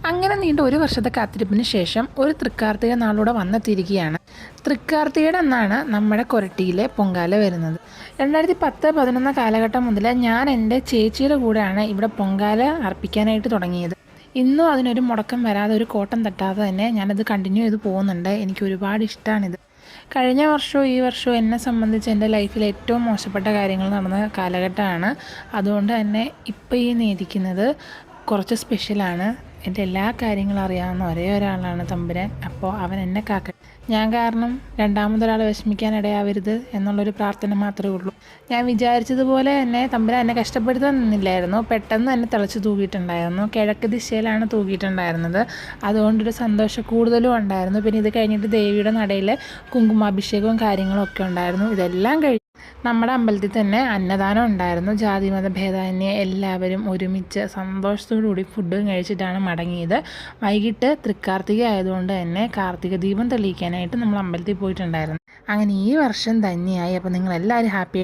അങ്ങനെ നീണ്ട ഒരു വർഷത്തെ കാത്തിരിപ്പിന് ശേഷം ഒരു തൃക്കാർത്തിക നാളൂടെ വന്നെത്തിയിരിക്കുകയാണ്. തൃക്കാർത്തികയുടെ അന്നാണ് നമ്മുടെ കൊരട്ടിയിലെ പൊങ്കാല വരുന്നത്. 2010-11 കാലഘട്ടം മുതൽ ഞാൻ എൻ്റെ ചേച്ചിയുടെ കൂടെയാണ് ഇവിടെ പൊങ്കാല അർപ്പിക്കാനായിട്ട് തുടങ്ങിയത്. ഇന്നും അതിനൊരു മുടക്കം വരാതെ, ഒരു കോട്ടം തട്ടാതെ തന്നെ ഞാനത് കണ്ടിന്യൂ ചെയ്ത് പോകുന്നുണ്ട്. എനിക്ക് ഒരുപാട് ഇഷ്ടമാണിത്. കഴിഞ്ഞ വർഷവും ഈ വർഷവും എന്നെ സംബന്ധിച്ച് എൻ്റെ ലൈഫിൽ ഏറ്റവും മോശപ്പെട്ട കാര്യങ്ങൾ നടന്ന കാലഘട്ടമാണ്. അതുകൊണ്ട് തന്നെ ഇപ്പോൾ ഈ നേദിക്കുന്നത് കുറച്ച് സ്പെഷ്യലാണ്. എൻ്റെ എല്ലാ കാര്യങ്ങളും അറിയാവുന്ന ഒരേ ഒരാളാണ് തമ്പുരാൻ. അപ്പോൾ അവൻ എന്നെ കാക്കട്ടെ. ഞാൻ കാരണം രണ്ടാമതൊരാൾ വിഷമിക്കാനിടയാവരുത് എന്നുള്ളൊരു പ്രാർത്ഥന മാത്രമേ ഉള്ളൂ. ഞാൻ വിചാരിച്ചതുപോലെ തന്നെ തമ്പുരാൻ എന്നെ കഷ്ടപ്പെടുത്താൻ നിന്നില്ലായിരുന്നു. പെട്ടെന്ന് തന്നെ തിളച്ച് തൂക്കിയിട്ടുണ്ടായിരുന്നു. കിഴക്ക് ദിശയിലാണ് തൂക്കിയിട്ടുണ്ടായിരുന്നത്. അതുകൊണ്ടൊരു സന്തോഷം കൂടുതലും ഉണ്ടായിരുന്നു. പിന്നെ ഇത് കഴിഞ്ഞിട്ട് ദേവിയുടെ നടയിൽ കുങ്കുമാഭിഷേകവും കാര്യങ്ങളും ഒക്കെ ഉണ്ടായിരുന്നു. ഇതെല്ലാം കഴിഞ്ഞ് നമ്മുടെ അമ്പലത്തിൽ തന്നെ അന്നദാനം ഉണ്ടായിരുന്നു. ജാതിമത ഭേദമന്യേ എല്ലാവരും ഒരുമിച്ച് സന്തോഷത്തോടു കൂടി ഫുഡും കഴിച്ചിട്ടാണ് മടങ്ങിയത്. വൈകിട്ട് തൃക്കാർത്തിക ആയതുകൊണ്ട് തന്നെ കാർത്തിക ദീപം തെളിയിക്കാനായിട്ട് നമ്മൾ അമ്പലത്തിൽ പോയിട്ടുണ്ടായിരുന്നു. അങ്ങനെ ഈ വർഷം തന്നെയായി. അപ്പോൾ നിങ്ങളെല്ലാവരും ഹാപ്പി